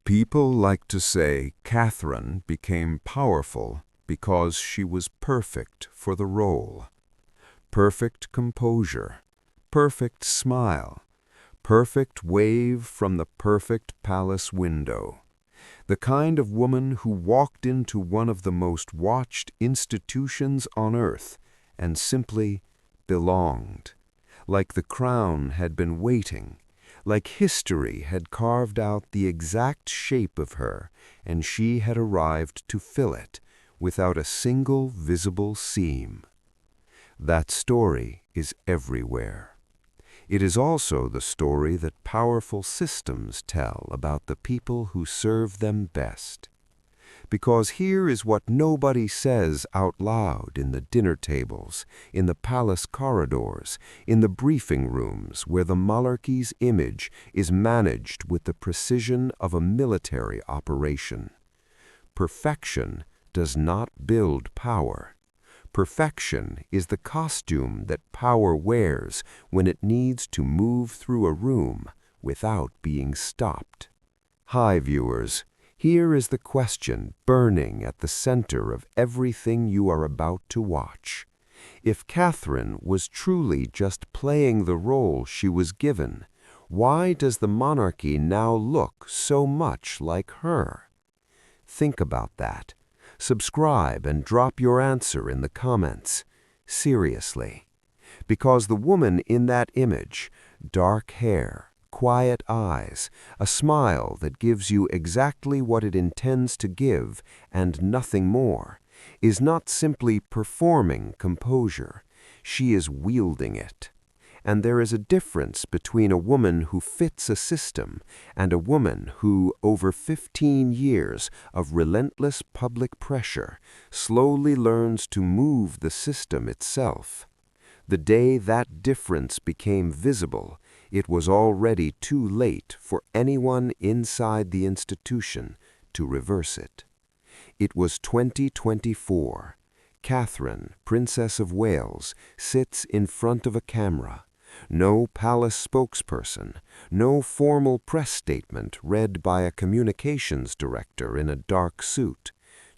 People like to say Catherine became powerful because she was perfect for the role. Perfect composure, perfect smile, perfect wave from the perfect palace window. The kind of woman who walked into one of the most watched institutions on earth and simply belonged, like the crown had been waiting, like history had carved out the exact shape of her, and she had arrived to fill it without a single visible seam. That story is everywhere. It is also the story that powerful systems tell about the people who serve them best. Because here is what nobody says out loud in the dinner tables, in the palace corridors, in the briefing rooms where the monarchy's image is managed with the precision of a military operation. Perfection does not build power. Perfection is the costume that power wears when it needs to move through a room without being stopped. Hi, viewers. Here is the question burning at the center of everything you are about to watch. If Catherine was truly just playing the role she was given, why does the monarchy now look so much like her? Think about that. Subscribe and drop your answer in the comments. Seriously. Because the woman in that image, dark hair, quiet eyes, a smile that gives you exactly what it intends to give and nothing more, is not simply performing composure, she is wielding it. And there is a difference between a woman who fits a system and a woman who, over 15 years of relentless public pressure, slowly learns to move the system itself. The day that difference became visible, it was already too late for anyone inside the institution to reverse it. It was 2024. Catherine, Princess of Wales, sits in front of a camera. No palace spokesperson, no formal press statement read by a communications director in a dark suit.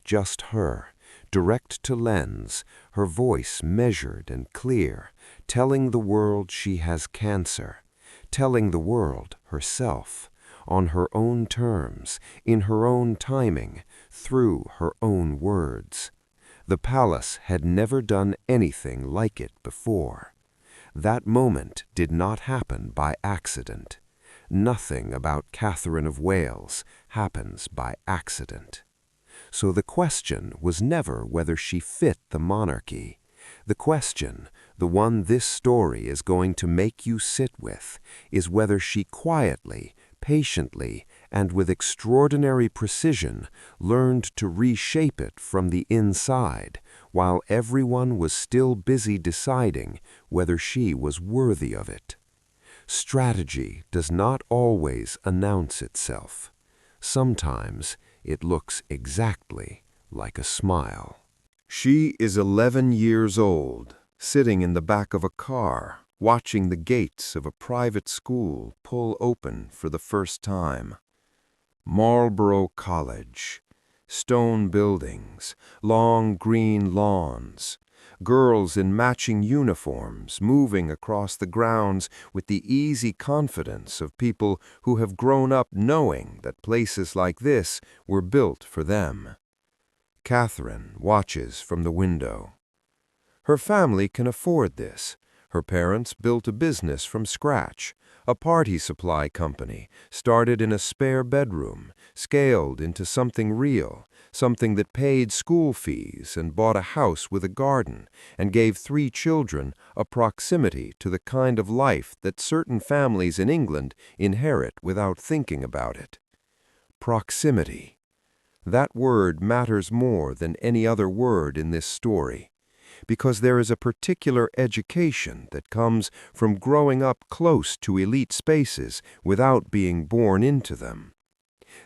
Just her, direct to lens, her voice measured and clear, telling the world she has cancer, telling the world herself, on her own terms, in her own timing, through her own words. The palace had never done anything like it before. That moment did not happen by accident. Nothing about Catherine of Wales happens by accident. So the question was never whether she fit the monarchy. The question, the one this story is going to make you sit with, is whether she quietly, patiently, and with extraordinary precision learned to reshape it from the inside, while everyone was still busy deciding whether she was worthy of it. Strategy does not always announce itself. Sometimes it looks exactly like a smile. She is 11 years old, sitting in the back of a car, watching the gates of a private school pull open for the first time. Marlborough College. Stone buildings, long green lawns, girls in matching uniforms moving across the grounds with the easy confidence of people who have grown up knowing that places like this were built for them. Catherine watches from the window. Her family can afford this. Her parents built a business from scratch, a party supply company, started in a spare bedroom, scaled into something real, something that paid school fees and bought a house with a garden, and gave 3 children a proximity to the kind of life that certain families in England inherit without thinking about it. Proximity. That word matters more than any other word in this story, because there is a particular education that comes from growing up close to elite spaces without being born into them.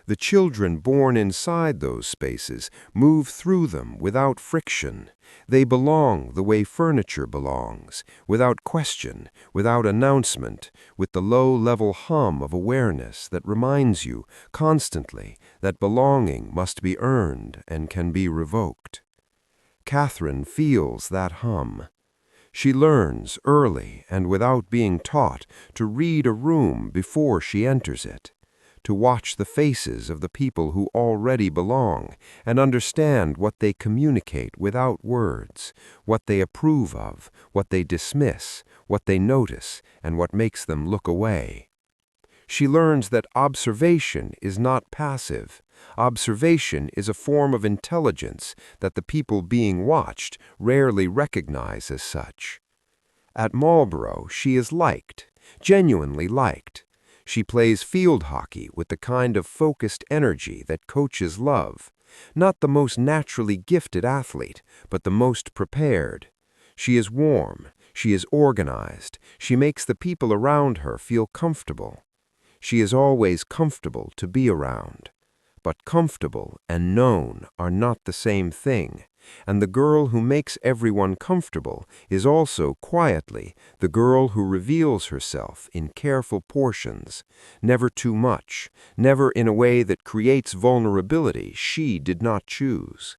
The children born inside those spaces move through them without friction. They belong the way furniture belongs, without question, without announcement, with the low-level hum of awareness that reminds you constantly that belonging must be earned and can be revoked. Catherine feels that hum. She learns early and without being taught to read a room before she enters it, to watch the faces of the people who already belong and understand what they communicate without words, what they approve of, what they dismiss, what they notice, and what makes them look away. She learns that observation is not passive. Observation is a form of intelligence that the people being watched rarely recognize as such. At Marlborough, she is liked, genuinely liked. She plays field hockey with the kind of focused energy that coaches love. Not the most naturally gifted athlete, but the most prepared. She is warm. She is organized. She makes the people around her feel comfortable. She is always comfortable to be around. But comfortable and known are not the same thing, and the girl who makes everyone comfortable is also quietly the girl who reveals herself in careful portions, never too much, never in a way that creates vulnerability she did not choose.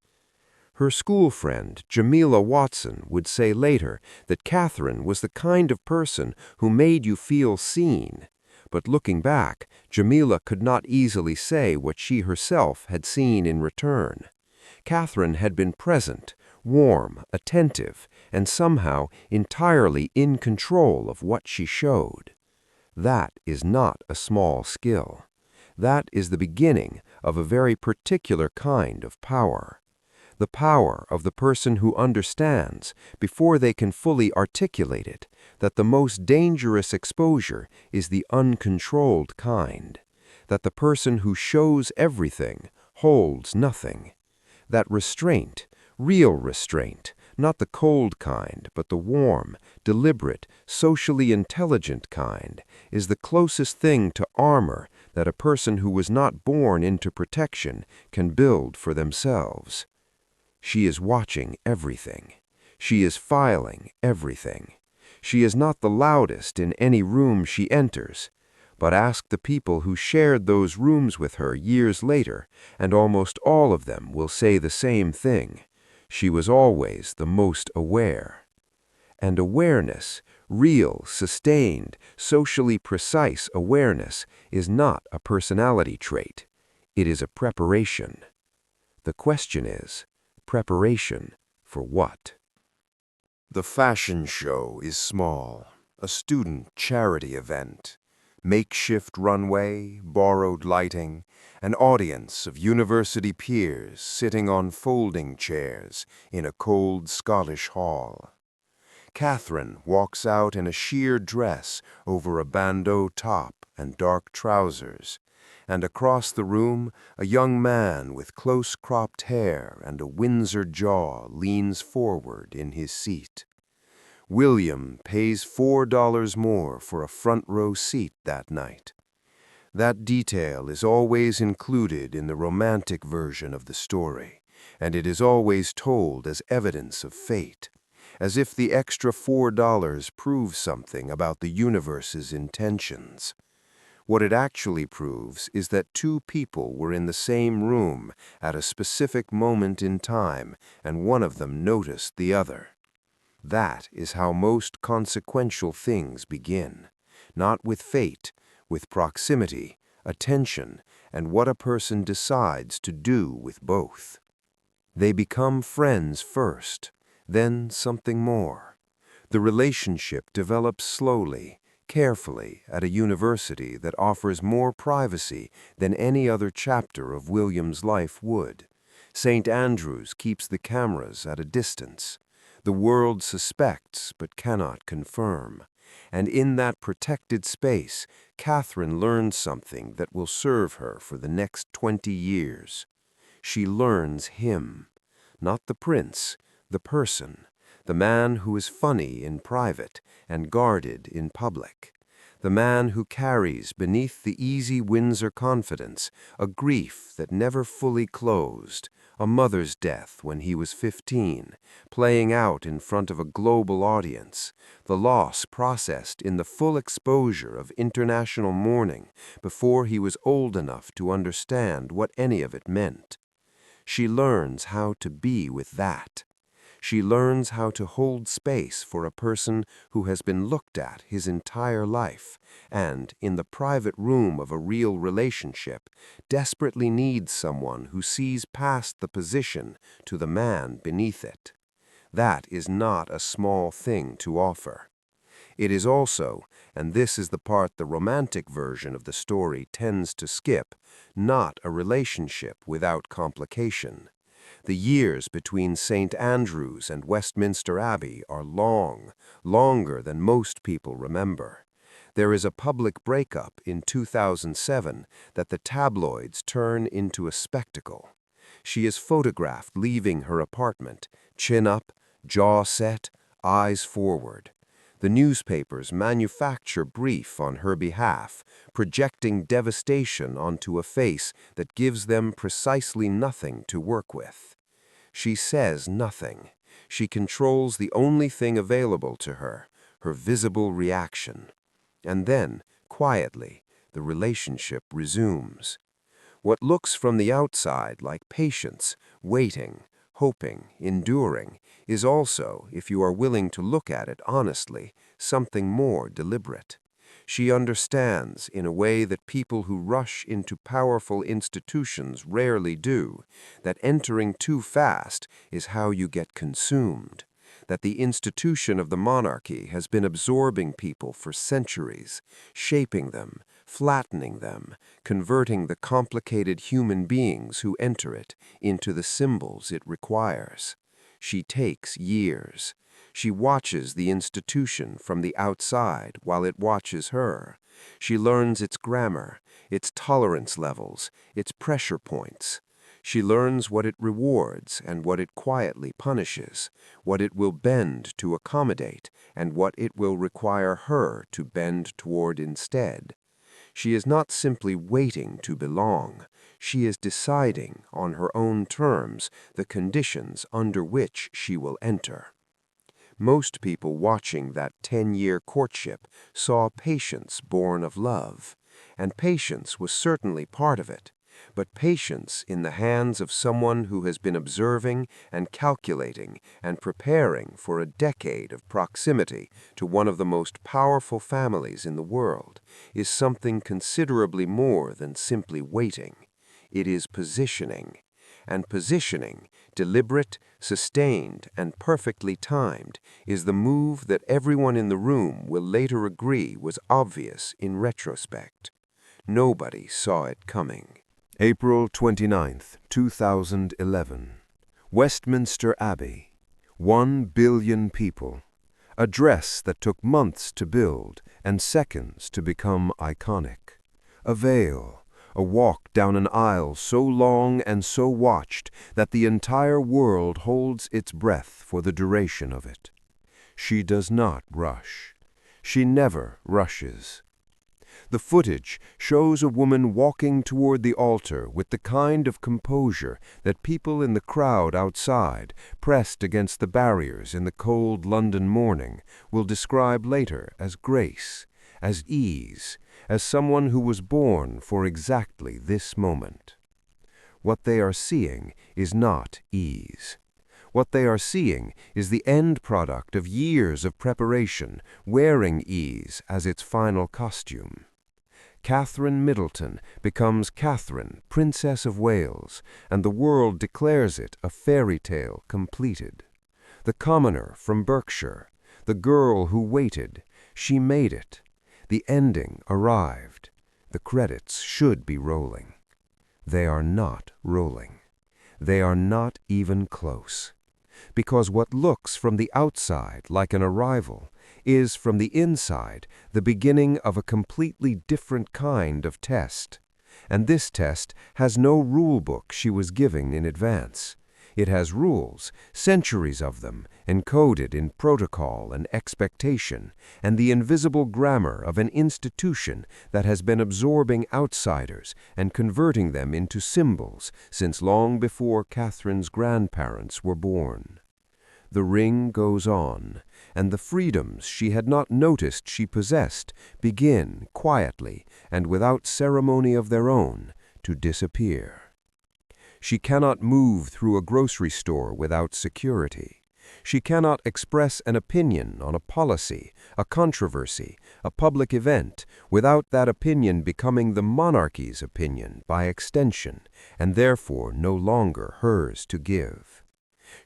Her school friend, Jamila Watson, would say later that Catherine was the kind of person who made you feel seen. But looking back, Jamila could not easily say what she herself had seen in return. Catherine had been present, warm, attentive, and somehow entirely in control of what she showed. That is not a small skill. That is the beginning of a very particular kind of power. The power of the person who understands, before they can fully articulate it, that the most dangerous exposure is the uncontrolled kind, that the person who shows everything holds nothing, that restraint, real restraint, not the cold kind, but the warm, deliberate, socially intelligent kind, is the closest thing to armor that a person who was not born into protection can build for themselves. She is watching everything. She is filing everything. She is not the loudest in any room she enters, but ask the people who shared those rooms with her years later, and almost all of them will say the same thing. She was always the most aware. And awareness, real, sustained, socially precise awareness, is not a personality trait. It is a preparation. The question is, preparation for what? The fashion show is small, a student charity event. Makeshift runway, borrowed lighting, an audience of university peers sitting on folding chairs in a cold Scottish hall. Catherine walks out in a sheer dress over a bandeau top and dark trousers, and across the room a young man with close-cropped hair and a Windsor jaw leans forward in his seat. William pays $4 more for a front-row seat that night. That detail is always included in the romantic version of the story, and it is always told as evidence of fate, as if the extra $4 proves something about the universe's intentions. What it actually proves is that two people were in the same room at a specific moment in time, and one of them noticed the other. That is how most consequential things begin, not with fate, with proximity, attention, and what a person decides to do with both. They become friends first, then something more. The relationship develops slowly, carefully at a university that offers more privacy than any other chapter of William's life would. St. Andrews keeps the cameras at a distance. The world suspects but cannot confirm. And in that protected space, Catherine learns something that will serve her for the next 20 years. She learns him, not the prince, the person, the man who is funny in private and guarded in public, the man who carries beneath the easy Windsor confidence a grief that never fully closed, a mother's death when he was 15, playing out in front of a global audience, the loss processed in the full exposure of international mourning before he was old enough to understand what any of it meant. She learns how to be with that. She learns how to hold space for a person who has been looked at his entire life and, in the private room of a real relationship, desperately needs someone who sees past the position to the man beneath it. That is not a small thing to offer. It is also, and this is the part the romantic version of the story tends to skip, not a relationship without complication. The years between St. Andrews and Westminster Abbey are long, longer than most people remember. There is a public breakup in 2007 that the tabloids turn into a spectacle. She is photographed leaving her apartment, chin up, jaw set, eyes forward. The newspapers manufacture brief on her behalf, projecting devastation onto a face that gives them precisely nothing to work with. She says nothing. She controls the only thing available to her, her visible reaction. And then, quietly, the relationship resumes. What looks from the outside like patience, waiting, hoping, enduring, is also, if you are willing to look at it honestly, something more deliberate. She understands, in a way that people who rush into powerful institutions rarely do, that entering too fast is how you get consumed, that the institution of the monarchy has been absorbing people for centuries, shaping them, flattening them, converting the complicated human beings who enter it into the symbols it requires. She takes years. She watches the institution from the outside while it watches her. She learns its grammar, its tolerance levels, its pressure points. She learns what it rewards and what it quietly punishes, what it will bend to accommodate and what it will require her to bend toward instead. She is not simply waiting to belong. She is deciding, on her own terms, the conditions under which she will enter. Most people watching that 10-year courtship saw patience born of love, and patience was certainly part of it, but patience in the hands of someone who has been observing and calculating and preparing for a decade of proximity to one of the most powerful families in the world is something considerably more than simply waiting. It is positioning. And positioning, deliberate, sustained, and perfectly timed, is the move that everyone in the room will later agree was obvious in retrospect. Nobody saw it coming. April 29, 2011. Westminster Abbey. 1 billion people. A dress that took months to build and seconds to become iconic. A veil. A walk down an aisle so long and so watched that the entire world holds its breath for the duration of it. She does not rush. She never rushes. The footage shows a woman walking toward the altar with the kind of composure that people in the crowd outside, pressed against the barriers in the cold London morning, will describe later as grace, as ease, as someone who was born for exactly this moment. What they are seeing is not ease. What they are seeing is the end product of years of preparation, wearing ease as its final costume. Catherine Middleton becomes Catherine, Princess of Wales, and the world declares it a fairy tale completed. The commoner from Berkshire, the girl who waited, she made it. The ending arrived. The credits should be rolling. They are not rolling. They are not even close. Because what looks from the outside like an arrival is, from the inside, the beginning of a completely different kind of test. And this test has no rule book she was giving in advance. It has rules, centuries of them, encoded in protocol and expectation, and the invisible grammar of an institution that has been absorbing outsiders and converting them into symbols since long before Catherine's grandparents were born. The ring goes on, and the freedoms she had not noticed she possessed begin, quietly and without ceremony of their own, to disappear. She cannot move through a grocery store without security. She cannot express an opinion on a policy, a controversy, a public event, without that opinion becoming the monarchy's opinion by extension, and therefore no longer hers to give.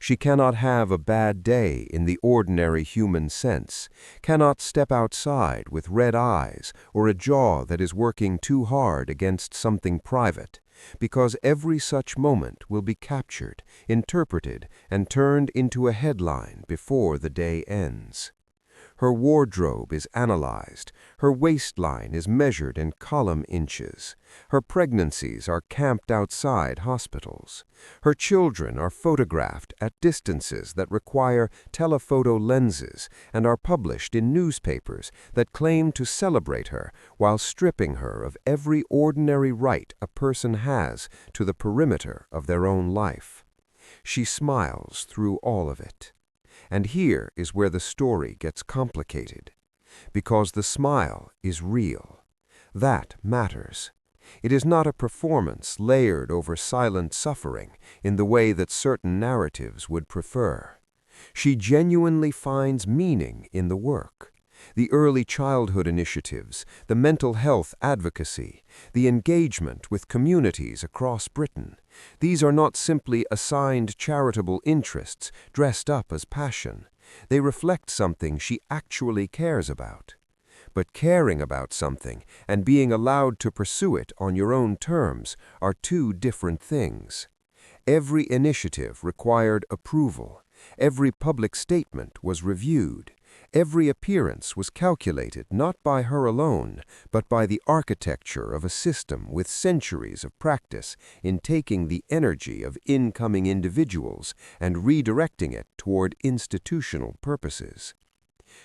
She cannot have a bad day in the ordinary human sense, cannot step outside with red eyes or a jaw that is working too hard against something private, because every such moment will be captured, interpreted, and turned into a headline before the day ends. Her wardrobe is analyzed, her waistline is measured in column inches, her pregnancies are camped outside hospitals, her children are photographed at distances that require telephoto lenses and are published in newspapers that claim to celebrate her while stripping her of every ordinary right a person has to the perimeter of their own life. She smiles through all of it. And here is where the story gets complicated, because the smile is real. That matters. It is not a performance layered over silent suffering in the way that certain narratives would prefer. She genuinely finds meaning in the work. The early childhood initiatives, the mental health advocacy, the engagement with communities across Britain. These are not simply assigned charitable interests dressed up as passion. They reflect something she actually cares about. But caring about something and being allowed to pursue it on your own terms are two different things. Every initiative required approval. Every public statement was reviewed. Every appearance was calculated not by her alone, but by the architecture of a system with centuries of practice in taking the energy of incoming individuals and redirecting it toward institutional purposes.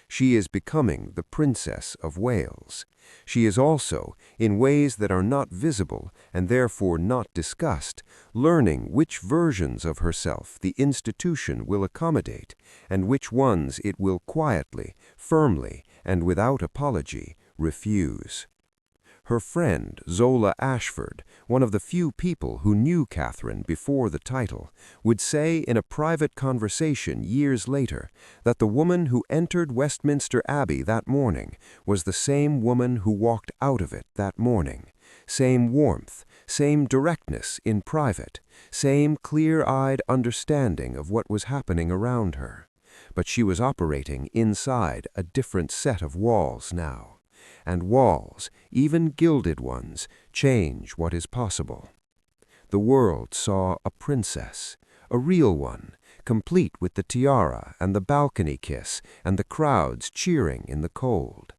She is becoming the Princess of Wales. She is also, in ways that are not visible and therefore not discussed, learning which versions of herself the institution will accommodate and which ones it will quietly, firmly, and without apology refuse. Her friend, Zola Ashford, one of the few people who knew Catherine before the title, would say in a private conversation years later that the woman who entered Westminster Abbey that morning was the same woman who walked out of it that morning. Same warmth, same directness in private, same clear-eyed understanding of what was happening around her. But she was operating inside a different set of walls now. And walls, even gilded ones, change what is possible. The world saw a princess, a real one, complete with the tiara and the balcony kiss and the crowds cheering in the cold.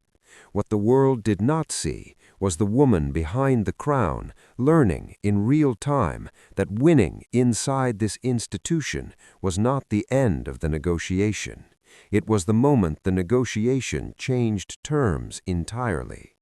What the world did not see was the woman behind the crown learning in real time that winning inside this institution was not the end of the negotiation. It was the moment the negotiation changed terms entirely.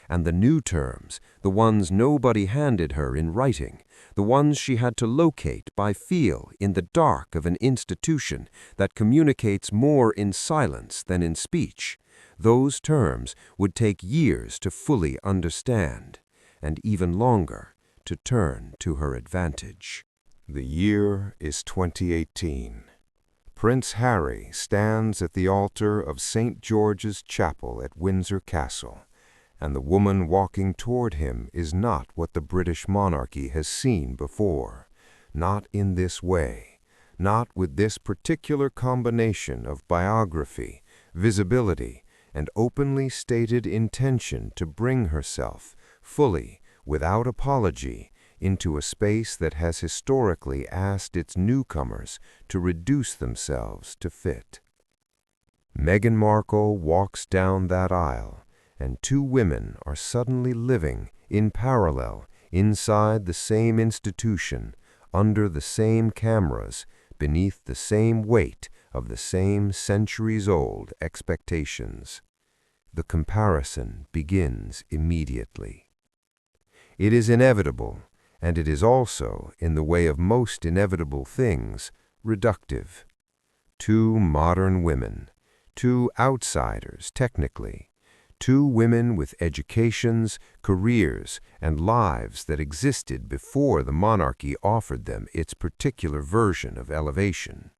And the new terms, the ones nobody handed her in writing, the ones she had to locate by feel in the dark of an institution that communicates more in silence than in speech, those terms would take years to fully understand, and even longer to turn to her advantage. The year is 2018. Prince Harry stands at the altar of St. George's Chapel at Windsor Castle, and the woman walking toward him is not what the British monarchy has seen before, not in this way, not with this particular combination of biography, visibility, and openly stated intention to bring herself, fully, without apology, into a space that has historically asked its newcomers to reduce themselves to fit. Meghan Markle walks down that aisle, and two women are suddenly living, in parallel, inside the same institution, under the same cameras, beneath the same weight of the same centuries-old expectations. The comparison begins immediately. It is inevitable, and it is also, in the way of most inevitable things, reductive. Two modern women, two outsiders technically, two women with educations, careers, and lives that existed before the monarchy offered them its particular version of elevation.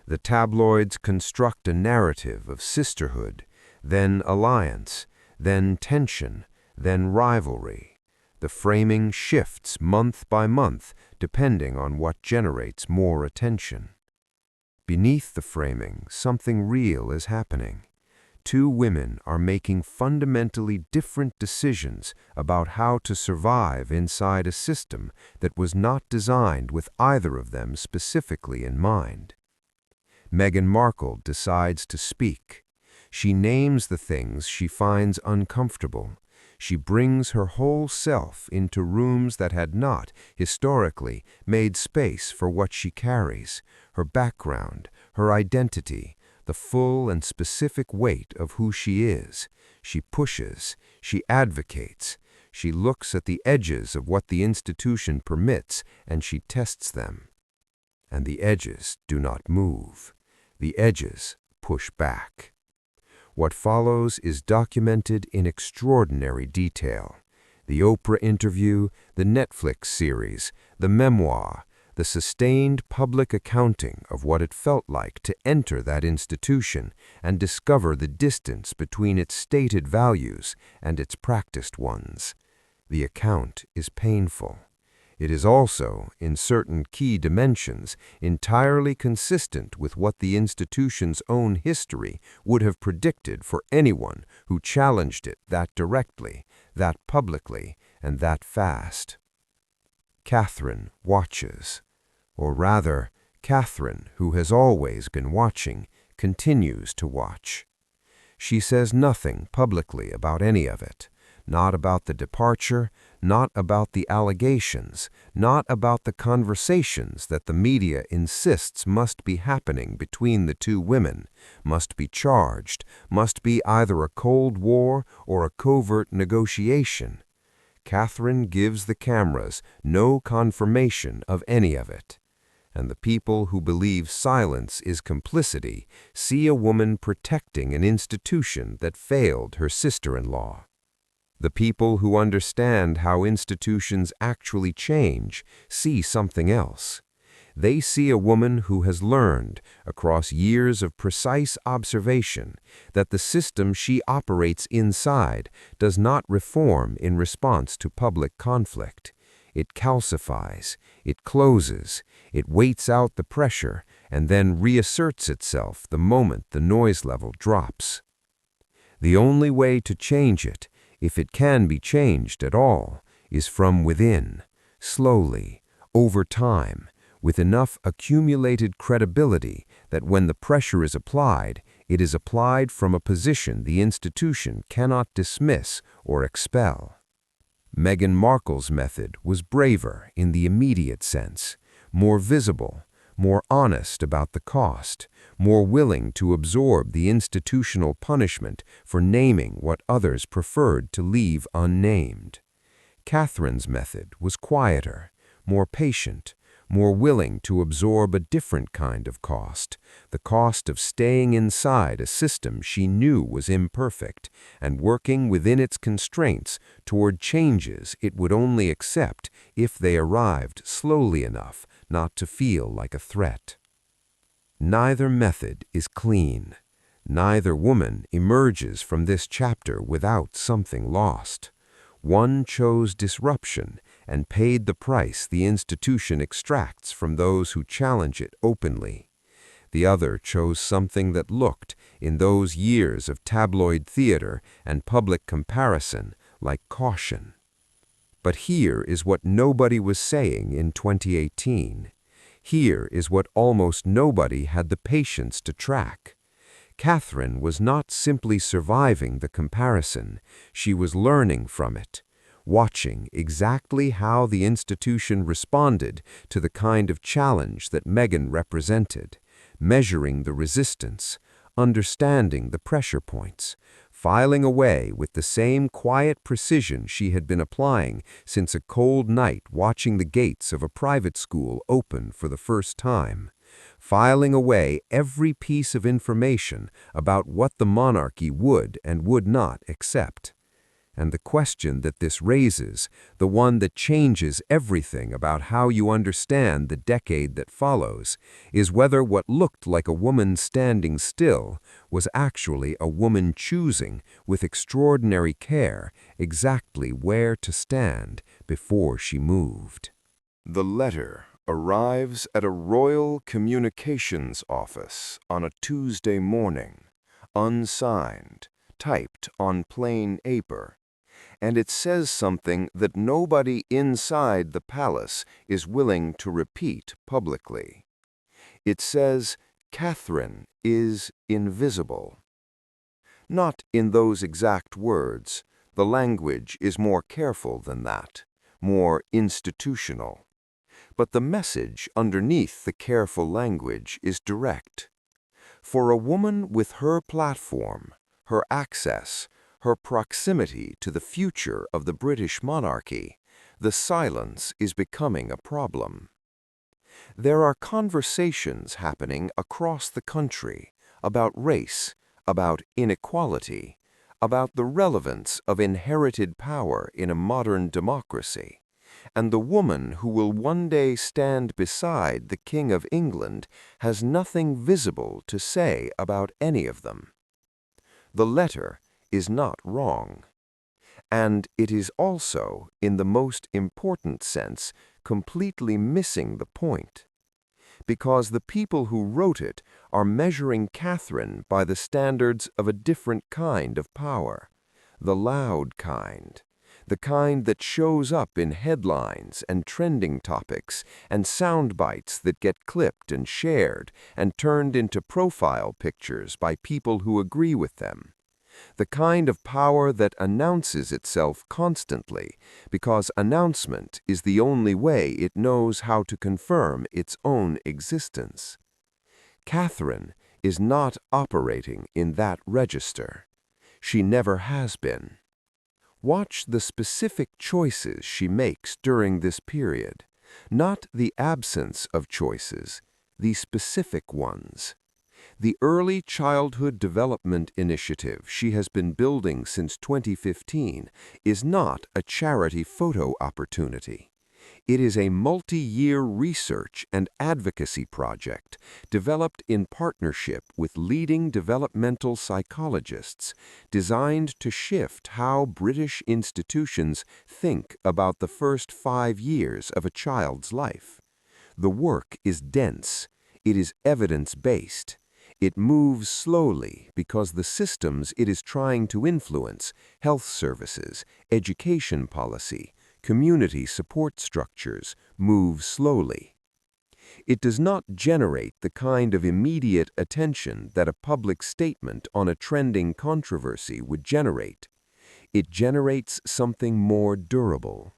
The tabloids construct a narrative of sisterhood, then alliance, then tension, then rivalry. The framing shifts month by month depending on what generates more attention. Beneath the framing, something real is happening. Two women are making fundamentally different decisions about how to survive inside a system that was not designed with either of them specifically in mind. Meghan Markle decides to speak. She names the things she finds uncomfortable. She brings her whole self into rooms that had not, historically, made space for what she carries, her background, her identity, the full and specific weight of who she is. She pushes, she advocates, she looks at the edges of what the institution permits, and she tests them. And the edges do not move. The edges push back. What follows is documented in extraordinary detail. The Oprah interview, the Netflix series, the memoir, the sustained public accounting of what it felt like to enter that institution and discover the distance between its stated values and its practiced ones. The account is painful. It is also, in certain key dimensions, entirely consistent with what the institution's own history would have predicted for anyone who challenged it that directly, that publicly, and that fast. Catherine watches. Or rather, Catherine, who has always been watching, continues to watch. She says nothing publicly about any of it. Not about the departure, not about the allegations, not about the conversations that the media insists must be happening between the two women, must be charged, must be either a Cold War or a covert negotiation. Catherine gives the cameras no confirmation of any of it. And the people who believe silence is complicity see a woman protecting an institution that failed her sister-in-law. The people who understand how institutions actually change see something else. They see a woman who has learned, across years of precise observation, that the system she operates inside does not reform in response to public conflict. It calcifies, it closes, it waits out the pressure, and then reasserts itself the moment the noise level drops. The only way to change it, if it can be changed at all, is from within, slowly, over time, with enough accumulated credibility that when the pressure is applied, it is applied from a position the institution cannot dismiss or expel. Meghan Markle's method was braver in the immediate sense, more visible, more honest about the cost, more willing to absorb the institutional punishment for naming what others preferred to leave unnamed. Catherine's method was quieter, more patient, more willing to absorb a different kind of cost, the cost of staying inside a system she knew was imperfect and working within its constraints toward changes it would only accept if they arrived slowly enough not to feel like a threat. Neither method is clean. Neither woman emerges from this chapter without something lost. One chose disruption and paid the price the institution extracts from those who challenge it openly. The other chose something that looked, in those years of tabloid theater and public comparison, like caution. But here is what nobody was saying in 2018. Here is what almost nobody had the patience to track. Catherine was not simply surviving the comparison, she was learning from it. watching exactly how the institution responded to the kind of challenge that Meghan represented, measuring the resistance, understanding the pressure points, filing away with the same quiet precision she had been applying since a cold night watching the gates of a private school open for the first time, filing away every piece of information about what the monarchy would and would not accept. And the question that this raises, the one that changes everything about how you understand the decade that follows, is whether what looked like a woman standing still was actually a woman choosing, with extraordinary care, exactly where to stand before she moved. The letter arrives at a royal communications office on a Tuesday morning, unsigned, typed on plain paper, and it says something that nobody inside the palace is willing to repeat publicly. It says, "Catherine is invisible." Not in those exact words. The language is more careful than that, more institutional. But the message underneath the careful language is direct. For a woman with her platform, her access, her proximity to the future of the British monarchy, the silence is becoming a problem. There are conversations happening across the country about race, about inequality, about the relevance of inherited power in a modern democracy, and the woman who will one day stand beside the King of England has nothing visible to say about any of them. The letter is not wrong. And it is also, in the most important sense, completely missing the point. Because the people who wrote it are measuring Catherine by the standards of a different kind of power, the loud kind, the kind that shows up in headlines and trending topics and sound bites that get clipped and shared and turned into profile pictures by people who agree with them. The kind of power that announces itself constantly, because announcement is the only way it knows how to confirm its own existence. Catherine is not operating in that register. She never has been. Watch the specific choices she makes during this period, not the absence of choices, the specific ones. The Early Childhood Development Initiative she has been building since 2015 is not a charity photo opportunity. It is a multi-year research and advocacy project developed in partnership with leading developmental psychologists, designed to shift how British institutions think about the first 5 years of a child's life. The work is dense. It is evidence-based. It moves slowly because the systems it is trying to influence, health services, education policy, community support structures, move slowly. It does not generate the kind of immediate attention that a public statement on a trending controversy would generate. It generates something more durable.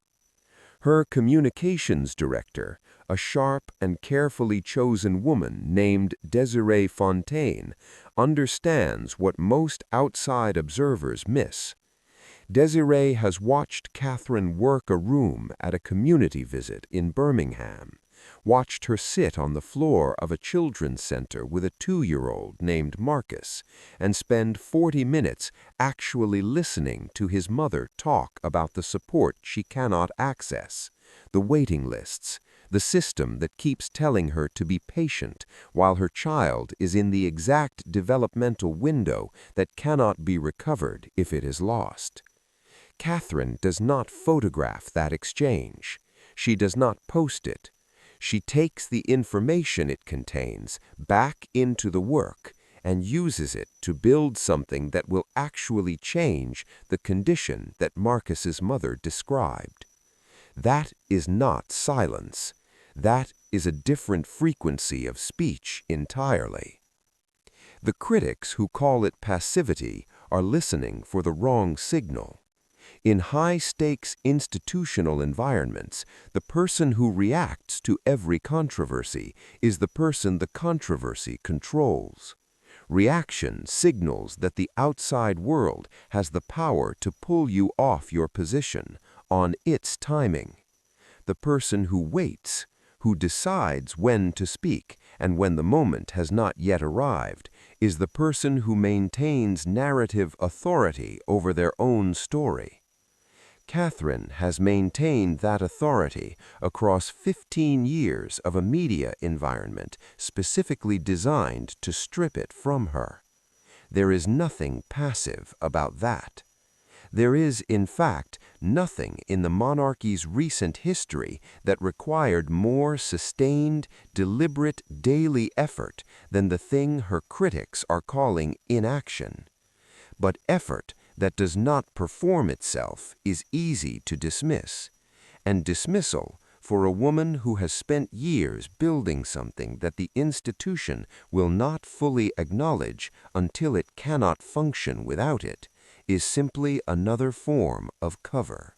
Her communications director, a sharp and carefully chosen woman named Desiree Fontaine, understands what most outside observers miss. Desiree has watched Catherine work a room at a community visit in Birmingham, watched her sit on the floor of a children's center with a 2-year-old named Marcus, and spend 40 minutes actually listening to his mother talk about the support she cannot access, the waiting lists, the system that keeps telling her to be patient while her child is in the exact developmental window that cannot be recovered if it is lost. Catherine does not photograph that exchange. She does not post it. She takes the information it contains back into the work and uses it to build something that will actually change the condition that Marcus's mother described. That is not silence. That is a different frequency of speech entirely. The critics who call it passivity are listening for the wrong signal. In high-stakes institutional environments, the person who reacts to every controversy is the person the controversy controls. Reaction signals that the outside world has the power to pull you off your position on its timing. The person who waits, who decides when to speak and when the moment has not yet arrived, is the person who maintains narrative authority over their own story. Catherine has maintained that authority across 15 years of a media environment specifically designed to strip it from her. There is nothing passive about that. There is, in fact, nothing in the monarchy's recent history that required more sustained, deliberate daily effort than the thing her critics are calling inaction. But effort that does not perform itself is easy to dismiss, and dismissal for a woman who has spent years building something that the institution will not fully acknowledge until it cannot function without it, is simply another form of cover.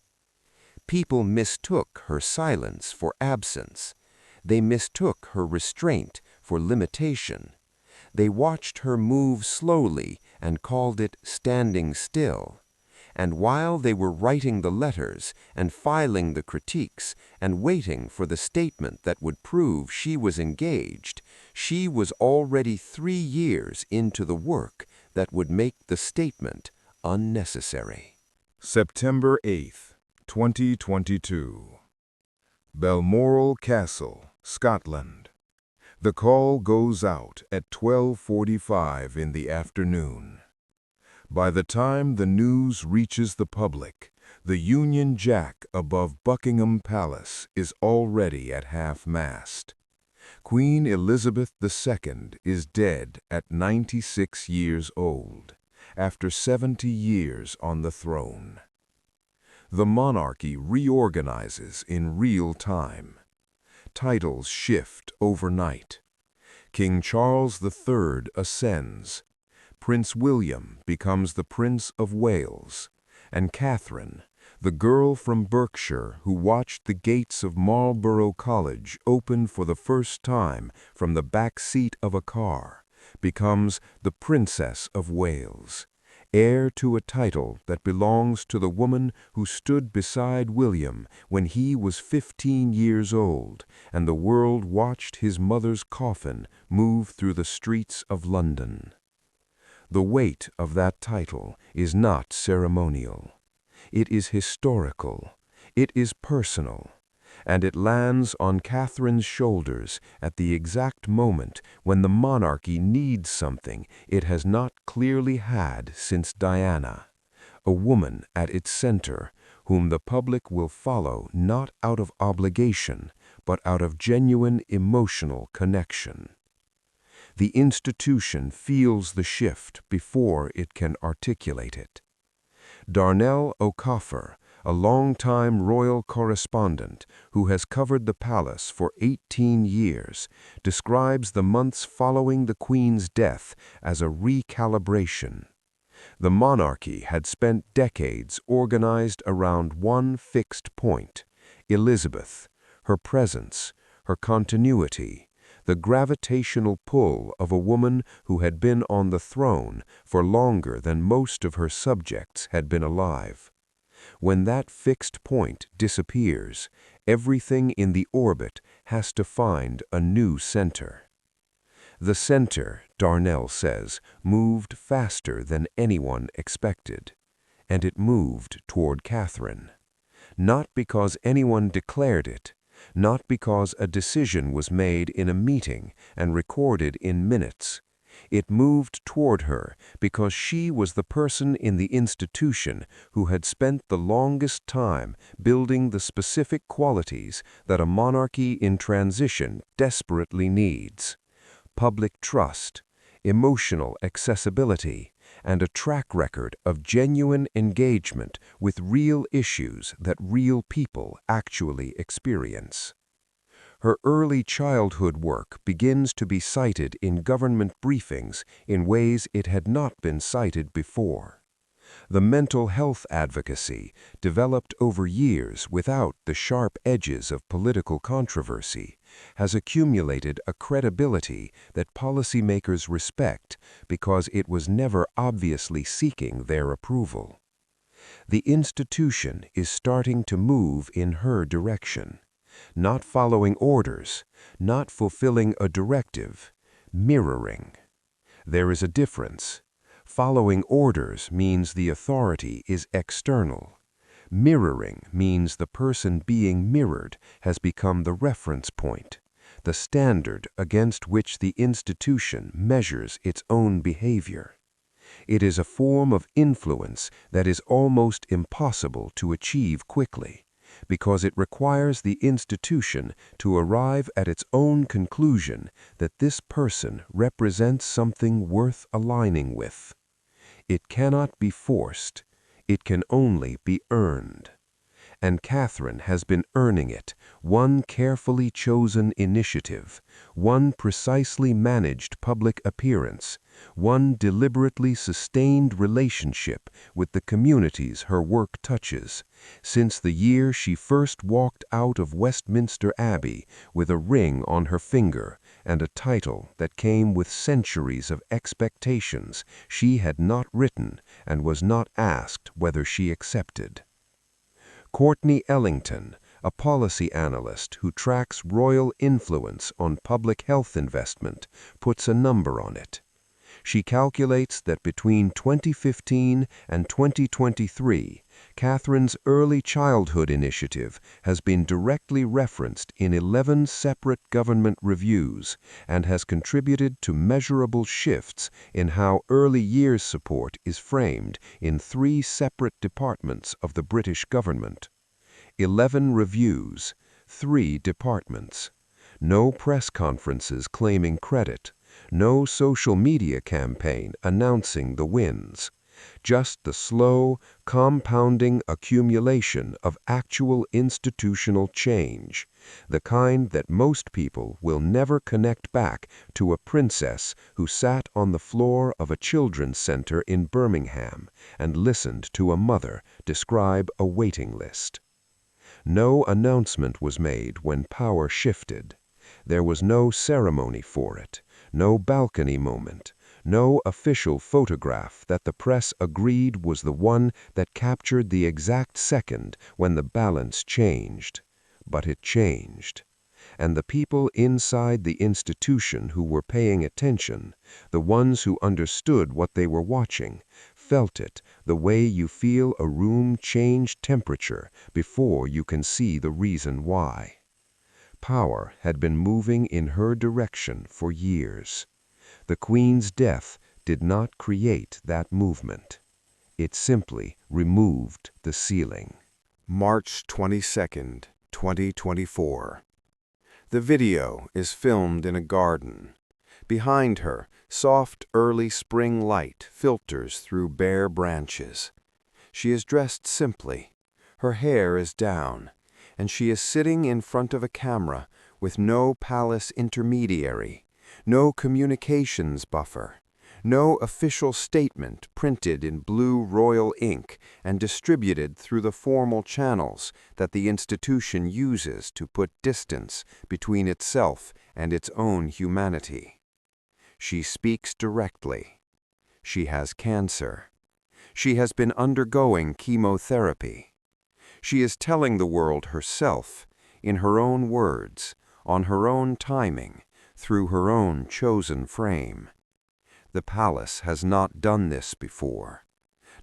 People mistook her silence for absence. They mistook her restraint for limitation. They watched her move slowly and called it standing still. And while they were writing the letters and filing the critiques and waiting for the statement that would prove she was engaged, she was already 3 years into the work that would make the statement unnecessary. September 8th, 2022. Balmoral Castle, Scotland. The call goes out at 12:45 in the afternoon. By the time the news reaches the public, the Union Jack above Buckingham Palace is already at half-mast. Queen Elizabeth II is dead at 96 years old, after 70 years on the throne. The monarchy reorganizes in real time. Titles shift overnight. King Charles III ascends. Prince William becomes the Prince of Wales, and Catherine, the girl from Berkshire who watched the gates of Marlborough College open for the first time from the back seat of a car, becomes the Princess of Wales, heir to a title that belongs to the woman who stood beside William when he was 15 years old and the world watched his mother's coffin move through the streets of London. The weight of that title is not ceremonial. It is historical. It is personal. And it lands on Catherine's shoulders at the exact moment when the monarchy needs something it has not clearly had since Diana, a woman at its center whom the public will follow not out of obligation, but out of genuine emotional connection. The institution feels the shift before it can articulate it. Darnell O'Coffer, a longtime royal correspondent who has covered the palace for 18 years, describes the months following the Queen's death as a recalibration. The monarchy had spent decades organized around one fixed point: Elizabeth, her presence, her continuity, the gravitational pull of a woman who had been on the throne for longer than most of her subjects had been alive. When that fixed point disappears, everything in the orbit has to find a new center. The center, Darnell says, moved faster than anyone expected, and it moved toward Catherine. Not because anyone declared it, not because a decision was made in a meeting and recorded in minutes. It moved toward her because she was the person in the institution who had spent the longest time building the specific qualities that a monarchy in transition desperately needs: public trust, emotional accessibility, and a track record of genuine engagement with real issues that real people actually experience. Her early childhood work begins to be cited in government briefings in ways it had not been cited before. The mental health advocacy, developed over years without the sharp edges of political controversy, has accumulated a credibility that policymakers respect because it was never obviously seeking their approval. The institution is starting to move in her direction, not following orders, not fulfilling a directive, mirroring. There is a difference. Following orders means the authority is external. Mirroring means the person being mirrored has become the reference point, the standard against which the institution measures its own behavior. It is a form of influence that is almost impossible to achieve quickly, because it requires the institution to arrive at its own conclusion that this person represents something worth aligning with. It cannot be forced. It can only be earned. And Catherine has been earning it, one carefully chosen initiative, one precisely managed public appearance, one deliberately sustained relationship with the communities her work touches, since the year she first walked out of Westminster Abbey with a ring on her finger and a title that came with centuries of expectations she had not written and was not asked whether she accepted. Courtney Ellington, a policy analyst who tracks royal influence on public health investment, puts a number on it. She calculates that between 2015 and 2023, Catherine's early childhood initiative has been directly referenced in 11 separate government reviews and has contributed to measurable shifts in how early years support is framed in 3 separate departments of the British government. 11 reviews, 3 departments. No press conferences claiming credit. No social media campaign announcing the wins. Just the slow, compounding accumulation of actual institutional change, the kind that most people will never connect back to a princess who sat on the floor of a children's center in Birmingham and listened to a mother describe a waiting list. No announcement was made when power shifted. There was no ceremony for it, no balcony moment, no official photograph that the press agreed was the one that captured the exact second when the balance changed. But it changed. And the people inside the institution who were paying attention, the ones who understood what they were watching, felt it the way you feel a room change temperature before you can see the reason why. Power had been moving in her direction for years. The Queen's death did not create that movement. It simply removed the ceiling. March 22nd, 2024. The video is filmed in a garden. Behind her, soft early spring light filters through bare branches. She is dressed simply. Her hair is down, and she is sitting in front of a camera with no palace intermediary, no communications buffer, no official statement printed in blue royal ink and distributed through the formal channels that the institution uses to put distance between itself and its own humanity. She speaks directly. She has cancer. She has been undergoing chemotherapy. She is telling the world herself, in her own words, on her own timing, through her own chosen frame. The palace has not done this before.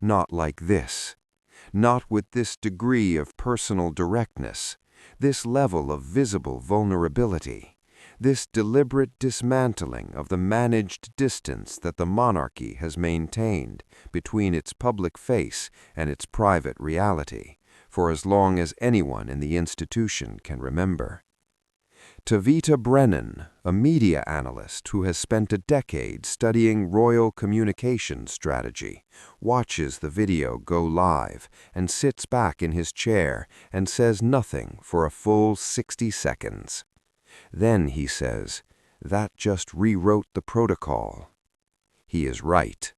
Not like this. Not with this degree of personal directness, this level of visible vulnerability, this deliberate dismantling of the managed distance that the monarchy has maintained between its public face and its private reality, for as long as anyone in the institution can remember. Tavita Brennan, a media analyst who has spent a decade studying royal communication strategy, watches the video go live and sits back in his chair and says nothing for a full 60 seconds. Then he says, "That just rewrote the protocol." He is right.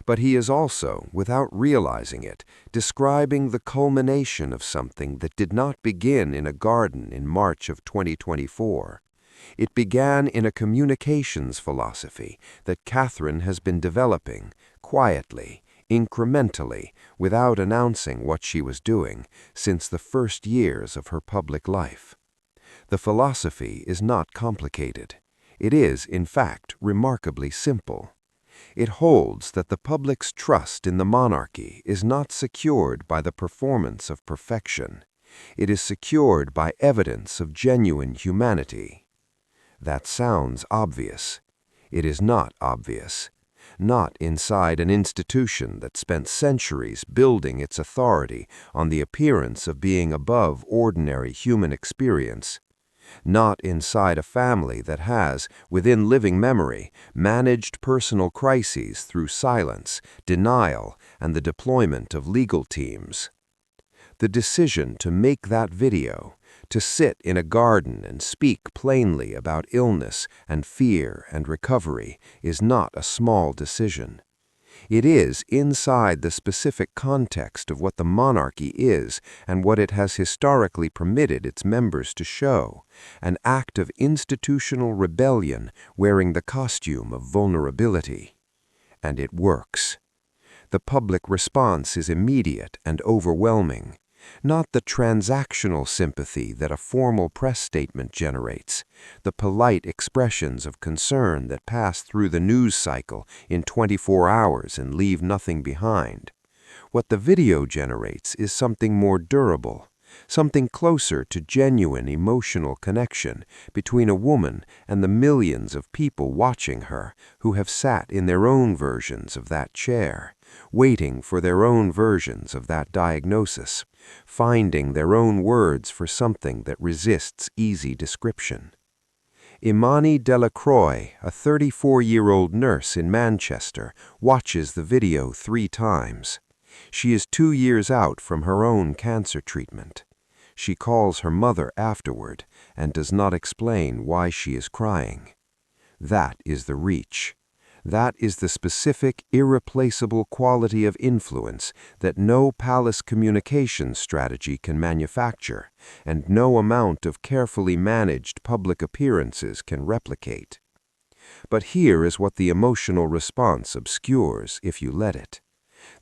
But he is also, without realizing it, describing the culmination of something that did not begin in a garden in March of 2024. It began in a communications philosophy that Catherine has been developing, quietly, incrementally, without announcing what she was doing, since the first years of her public life. The philosophy is not complicated. It is, in fact, remarkably simple. It holds that the public's trust in the monarchy is not secured by the performance of perfection. It is secured by evidence of genuine humanity. That sounds obvious. It is not obvious. Not inside an institution that spent centuries building its authority on the appearance of being above ordinary human experience. Not inside a family that has, within living memory, managed personal crises through silence, denial, and the deployment of legal teams. The decision to make that video, to sit in a garden and speak plainly about illness and fear and recovery, is not a small decision. It is inside the specific context of what the monarchy is and what it has historically permitted its members to show, an act of institutional rebellion wearing the costume of vulnerability. And it works. The public response is immediate and overwhelming. Not the transactional sympathy that a formal press statement generates, the polite expressions of concern that pass through the news cycle in 24 hours and leave nothing behind. What the video generates is something more durable, something closer to genuine emotional connection between a woman and the millions of people watching her who have sat in their own versions of that chair, waiting for their own versions of that diagnosis, finding their own words for something that resists easy description. Imani Delacroix, a 34-year-old nurse in Manchester, watches the video 3 times. She is 2 years out from her own cancer treatment. She calls her mother afterward and does not explain why she is crying. That is the reach. That is the specific, irreplaceable quality of influence that no palace communication strategy can manufacture, and no amount of carefully managed public appearances can replicate. But here is what the emotional response obscures if you let it.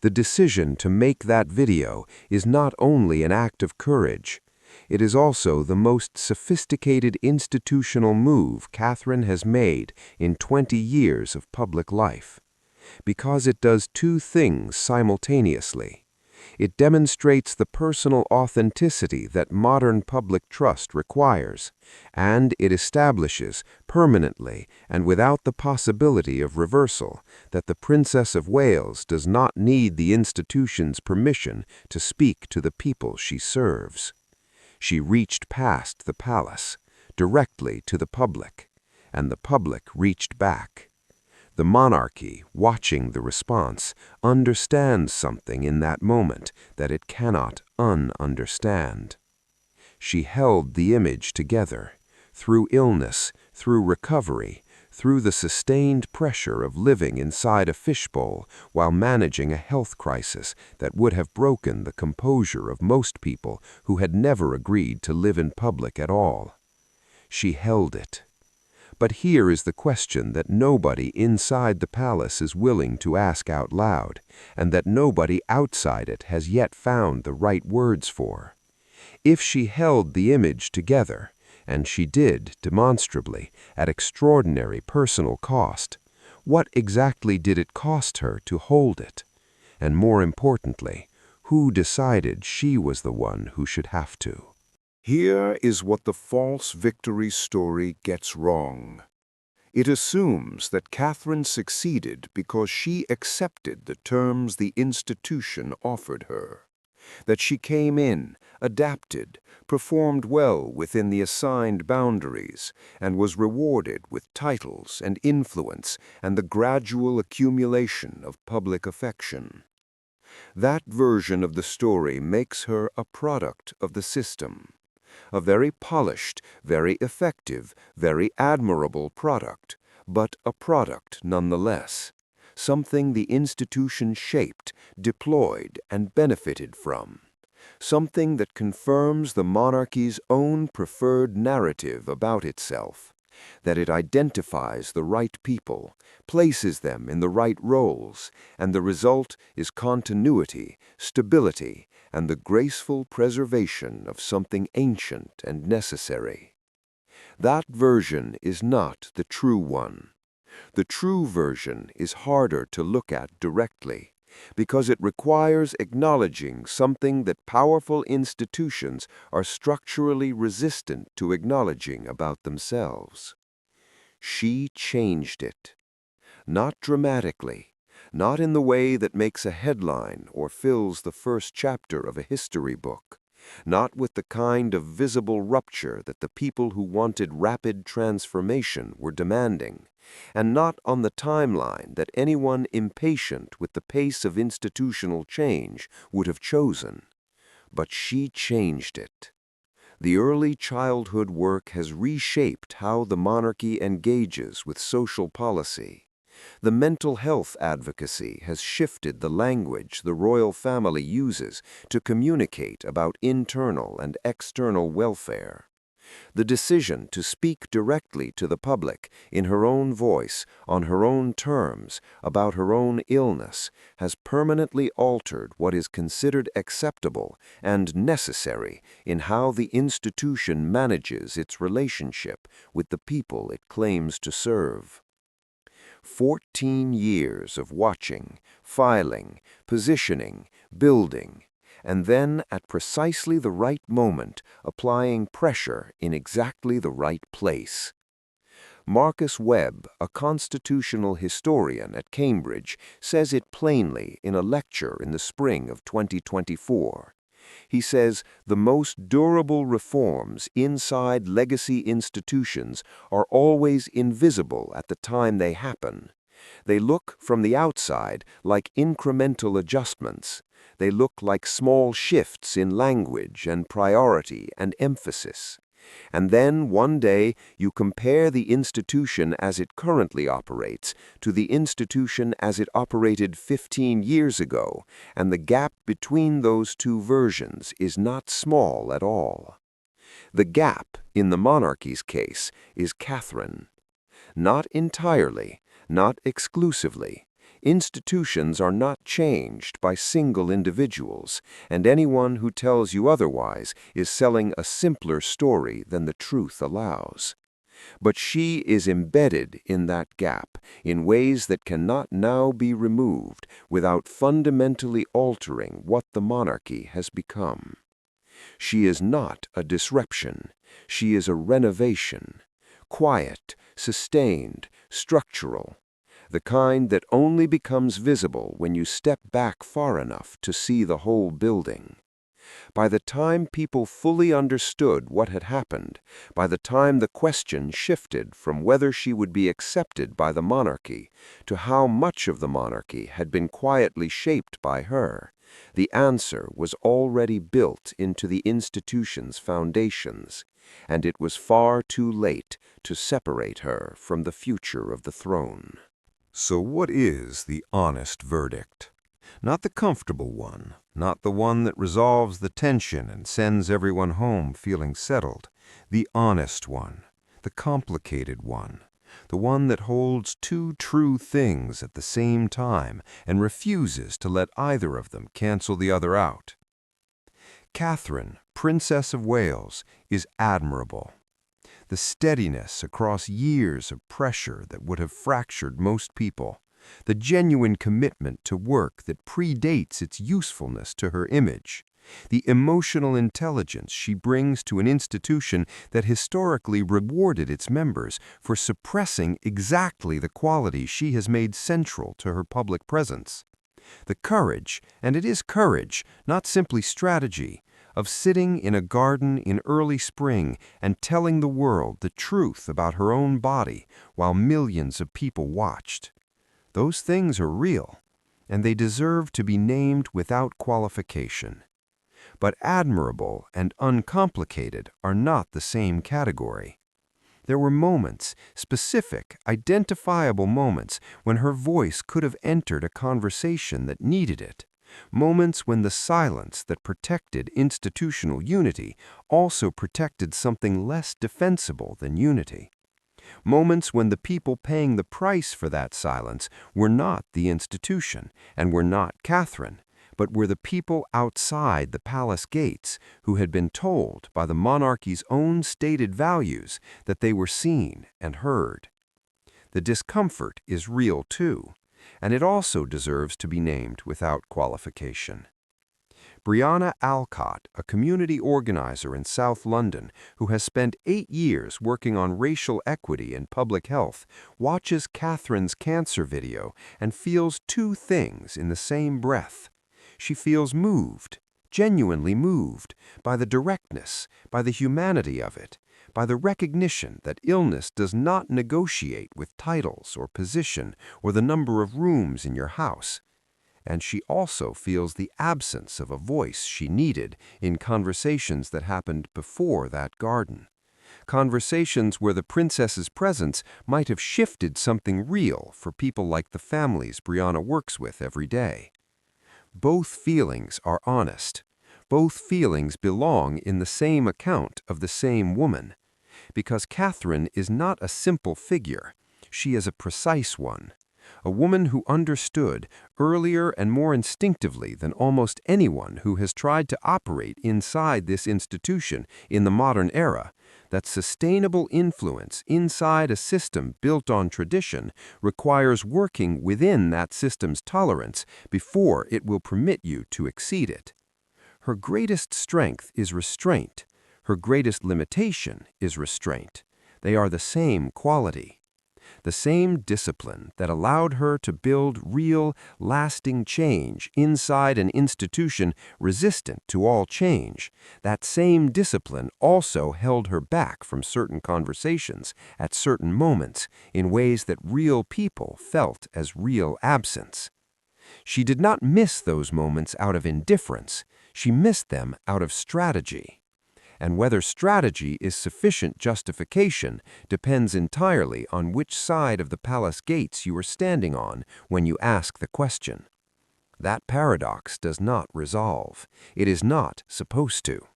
The decision to make that video is not only an act of courage, it is also the most sophisticated institutional move Catherine has made in 20 years of public life, because it does 2 things simultaneously. It demonstrates the personal authenticity that modern public trust requires, and it establishes permanently and without the possibility of reversal that the Princess of Wales does not need the institution's permission to speak to the people she serves. She reached past the palace, directly to the public, and the public reached back. The monarchy, watching the response, understands something in that moment that it cannot un-understand. She held the image together, through illness, through recovery, through the sustained pressure of living inside a fishbowl while managing a health crisis that would have broken the composure of most people who had never agreed to live in public at all. She held it. But here is the question that nobody inside the palace is willing to ask out loud, and that nobody outside it has yet found the right words for. If she held the image together, and she did, demonstrably, at extraordinary personal cost, what exactly did it cost her to hold it? And more importantly, who decided she was the one who should have to? Here is what the false victory story gets wrong. It assumes that Catherine succeeded because she accepted the terms the institution offered her, that she came in, adapted, performed well within the assigned boundaries, and was rewarded with titles and influence and the gradual accumulation of public affection. That version of the story makes her a product of the system, a very polished, very effective, very admirable product, but a product nonetheless, something the institution shaped, deployed, and benefited from, something that confirms the monarchy's own preferred narrative about itself, that it identifies the right people, places them in the right roles, and the result is continuity, stability, and the graceful preservation of something ancient and necessary. That version is not the true one. The true version is harder to look at directly, because it requires acknowledging something that powerful institutions are structurally resistant to acknowledging about themselves. She changed it. Not dramatically, not in the way that makes a headline or fills the first chapter of a history book, not with the kind of visible rupture that the people who wanted rapid transformation were demanding, and not on the timeline that anyone impatient with the pace of institutional change would have chosen. But she changed it. The early childhood work has reshaped how the monarchy engages with social policy. The mental health advocacy has shifted the language the royal family uses to communicate about internal and external welfare. The decision to speak directly to the public, in her own voice, on her own terms, about her own illness, has permanently altered what is considered acceptable and necessary in how the institution manages its relationship with the people it claims to serve. 14 years of watching, filing, positioning, building, and then at precisely the right moment applying pressure in exactly the right place. Marcus Webb, a constitutional historian at Cambridge, says it plainly in a lecture in the spring of 2024. He says the most durable reforms inside legacy institutions are always invisible at the time they happen. They look from the outside like incremental adjustments. They look like small shifts in language and priority and emphasis. And then one day you compare the institution as it currently operates to the institution as it operated 15 years ago, and the gap between those two versions is not small at all. The gap, in the monarchy's case, is Catherine. Not entirely, not exclusively. Institutions are not changed by single individuals, and anyone who tells you otherwise is selling a simpler story than the truth allows. But she is embedded in that gap in ways that cannot now be removed without fundamentally altering what the monarchy has become. She is not a disruption. She is a renovation. Quiet, sustained, structural. The kind that only becomes visible when you step back far enough to see the whole building. By the time people fully understood what had happened, by the time the question shifted from whether she would be accepted by the monarchy to how much of the monarchy had been quietly shaped by her, the answer was already built into the institution's foundations, and it was far too late to separate her from the future of the throne. So what is the honest verdict? Not the comfortable one, not the one that resolves the tension and sends everyone home feeling settled. The honest one, the complicated one, the one that holds two true things at the same time and refuses to let either of them cancel the other out. Catherine, Princess of Wales, is admirable. The steadiness across years of pressure that would have fractured most people, the genuine commitment to work that predates its usefulness to her image, the emotional intelligence she brings to an institution that historically rewarded its members for suppressing exactly the qualities she has made central to her public presence. The courage, and it is courage, not simply strategy, of sitting in a garden in early spring and telling the world the truth about her own body while millions of people watched. Those things are real, and they deserve to be named without qualification. But admirable and uncomplicated are not the same category. There were moments, specific, identifiable moments, when her voice could have entered a conversation that needed it. Moments when the silence that protected institutional unity also protected something less defensible than unity. Moments when the people paying the price for that silence were not the institution and were not Catherine, but were the people outside the palace gates who had been told by the monarchy's own stated values that they were seen and heard. The discomfort is real too, and it also deserves to be named without qualification. Brianna Alcott, a community organizer in South London who has spent 8 years working on racial equity and public health, watches Catherine's cancer video and feels two things in the same breath. She feels moved, genuinely moved, by the directness, by the humanity of it, by the recognition that illness does not negotiate with titles or position or the number of rooms in your house. And she also feels the absence of a voice she needed in conversations that happened before that garden. Conversations where the princess's presence might have shifted something real for people like the families Brianna works with every day. Both feelings are honest. Both feelings belong in the same account of the same woman. Because Catherine is not a simple figure, she is a precise one. A woman who understood, earlier and more instinctively than almost anyone who has tried to operate inside this institution in the modern era, that sustainable influence inside a system built on tradition requires working within that system's tolerance before it will permit you to exceed it. Her greatest strength is restraint. Her greatest limitation is restraint. They are the same quality. The same discipline that allowed her to build real, lasting change inside an institution resistant to all change, that same discipline also held her back from certain conversations at certain moments in ways that real people felt as real absence. She did not miss those moments out of indifference. She missed them out of strategy. And whether strategy is sufficient justification depends entirely on which side of the palace gates you are standing on when you ask the question. That paradox does not resolve. It is not supposed to.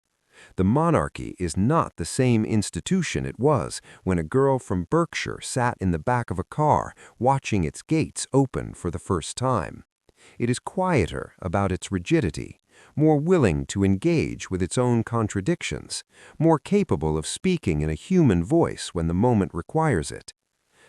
The monarchy is not the same institution it was when a girl from Berkshire sat in the back of a car watching its gates open for the first time. It is quieter about its rigidity, more willing to engage with its own contradictions, more capable of speaking in a human voice when the moment requires it.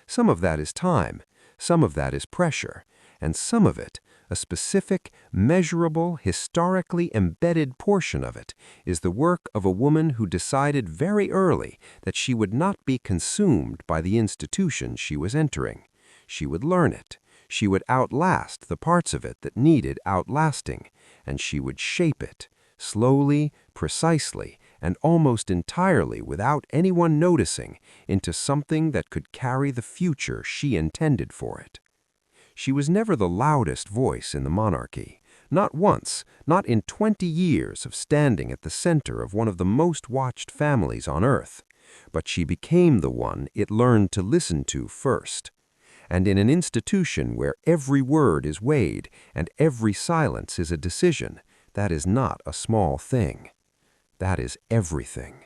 Some of that is time, some of that is pressure, and some of it, a specific, measurable, historically embedded portion of it, is the work of a woman who decided very early that she would not be consumed by the institution she was entering. She would learn it. She would outlast the parts of it that needed outlasting, and she would shape it, slowly, precisely, and almost entirely without anyone noticing, into something that could carry the future she intended for it. She was never the loudest voice in the monarchy, not once, not in 20 years of standing at the center of one of the most watched families on earth, but she became the one it learned to listen to first. And in an institution where every word is weighed and every silence is a decision, that is not a small thing. That is everything.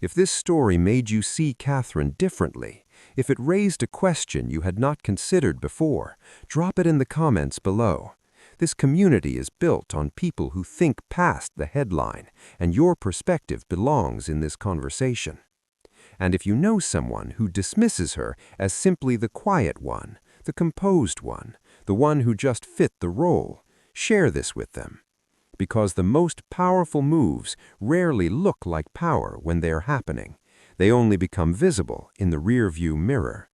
If this story made you see Catherine differently, if it raised a question you had not considered before, drop it in the comments below. This community is built on people who think past the headline, and your perspective belongs in this conversation. And if you know someone who dismisses her as simply the quiet one, the composed one, the one who just fit the role, share this with them. Because the most powerful moves rarely look like power when they are happening. They only become visible in the rearview mirror.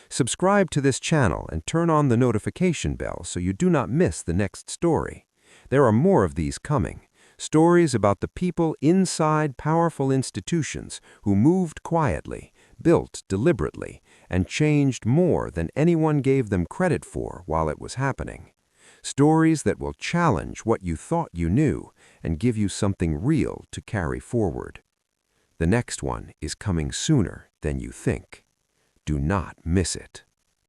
Subscribe to this channel and turn on the notification bell so you do not miss the next story. There are more of these coming. Stories about the people inside powerful institutions who moved quietly, built deliberately, and changed more than anyone gave them credit for while it was happening. Stories that will challenge what you thought you knew and give you something real to carry forward. The next one is coming sooner than you think. Do not miss it.